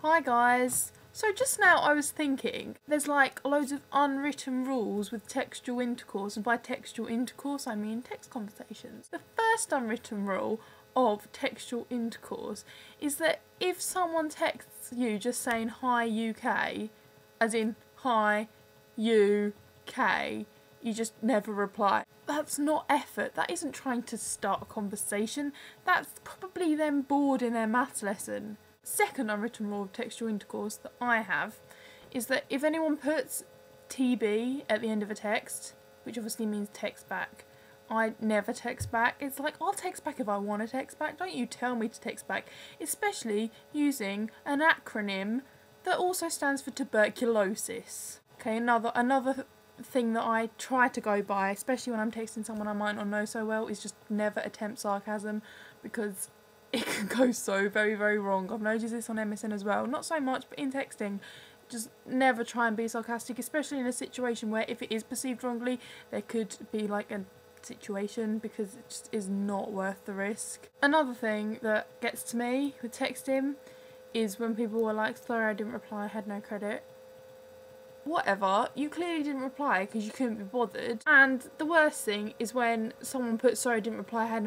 Hi guys! So just now I was thinking, there's like loads of unwritten rules with textual intercourse, and by textual intercourse I mean text conversations. The first unwritten rule of textual intercourse is that if someone texts you just saying hi UK, as in hi UK, you just never reply. That's not effort, that isn't trying to start a conversation, that's probably them bored in their maths lesson. Second unwritten rule of textual intercourse that I have is that if anyone puts TB at the end of a text, which obviously means text back, I never text back. It's like, I'll text back if I want to text back, don't you tell me to text back, especially using an acronym that also stands for tuberculosis. Okay, another thing that I try to go by, especially when I'm texting someone I might not know so well, is just never attempt sarcasm, because it can go so very, very wrong. I've noticed this on MSN as well. Not so much, but in texting, just never try and be sarcastic, especially in a situation where if it is perceived wrongly, there could be like a situation, because it just is not worth the risk. Another thing that gets to me with texting is when people were like, sorry I didn't reply, I had no credit. Whatever, you clearly didn't reply because you couldn't be bothered. And the worst thing is when someone puts sorry didn't reply, had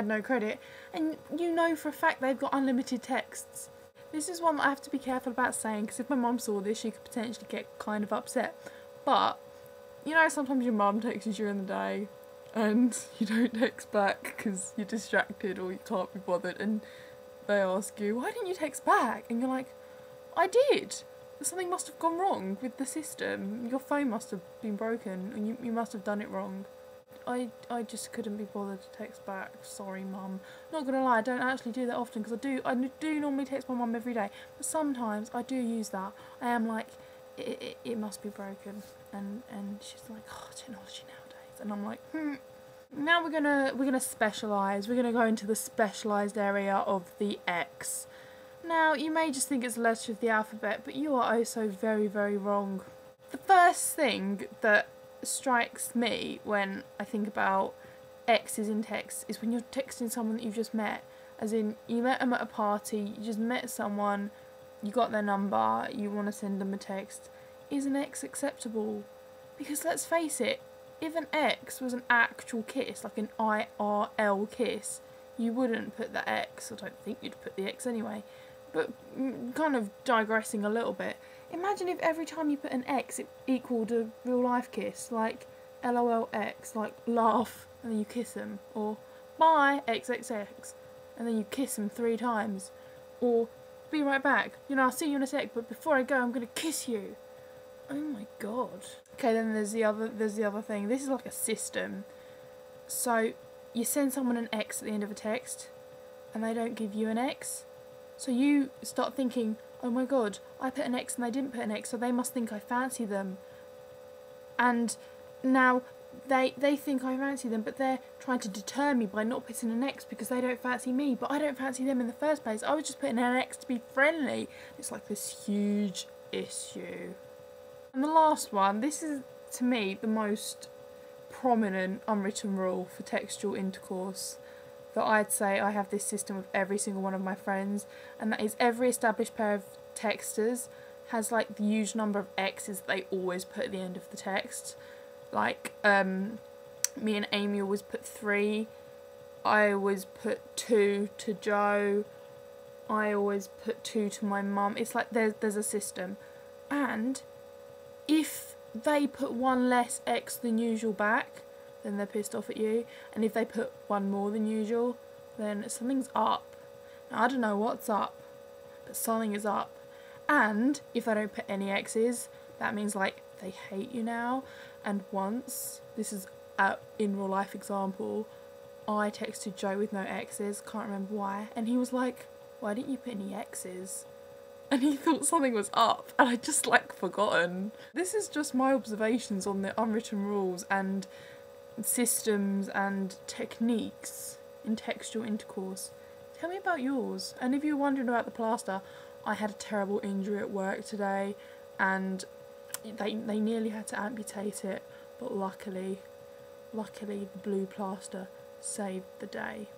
no credit, and you know for a fact they've got unlimited texts. This is one that I have to be careful about saying, because if my mum saw this she could potentially get kind of upset. But you know, sometimes your mum texts you during the day and you don't text back because you're distracted or you can't be bothered, and they ask you, why didn't you text back? And you're like, I did. Something must have gone wrong with the system. Your phone must have been broken and you must have done it wrong. I just couldn't be bothered to text back. Sorry mum. Not gonna lie, I don't actually do that often, because I do normally text my mum every day, but sometimes I do use that. I am like, it must be broken, and she's like, oh, technology nowadays, and I'm like, Now we're gonna specialise. We're gonna go into the specialised area of the X. Now, you may just think it's a letter of the alphabet, but you are oh so very, very wrong. The first thing that strikes me when I think about X's in text is when you're texting someone that you've just met. As in, you met them at a party, you just met someone, you got their number, you want to send them a text. Is an X acceptable? Because let's face it, if an X was an actual kiss, like an IRL kiss, you wouldn't put the X. I don't think you'd put the X anyway. But kind of digressing a little bit, imagine if every time you put an X it equaled a real life kiss, like LOLX, like laugh and then you kiss them, or bye XXX and then you kiss them 3 times, or be right back, you know, I'll see you in a sec, but before I go I'm gonna kiss you. Oh my god. Okay, then there's the other thing. This is like a system. So you send someone an X at the end of a text and they don't give you an X. So you start thinking, oh my god, I put an X and they didn't put an X, so they must think I fancy them. And now they think I fancy them, but they're trying to deter me by not putting an X because they don't fancy me, but I don't fancy them in the first place. I was just putting an X to be friendly. It's like this huge issue. And the last one, this is to me the most prominent unwritten rule for textual intercourse, that I'd say I have this system with every single one of my friends, and that is every established pair of texters has like the huge number of X's that they always put at the end of the text. Like me and Amy always put 3, I always put 2 to Joe, I always put 2 to my mum. It's like there's a system, and if they put 1 less X than usual back, then they're pissed off at you, and if they put 1 more than usual, then something's up. Now, I don't know what's up, but something is up. And if they don't put any X's, that means like they hate you now. And once, this is in real life example, I texted Joe with no X's, can't remember why, and he was like, why didn't you put any X's? And he thought something was up, and I'd just like forgotten. This is just my observations on the unwritten rules and systems and techniques in textual intercourse. Tell me about yours. And if you're wondering about the plaster, I had a terrible injury at work today, and they nearly had to amputate it, but luckily the blue plaster saved the day.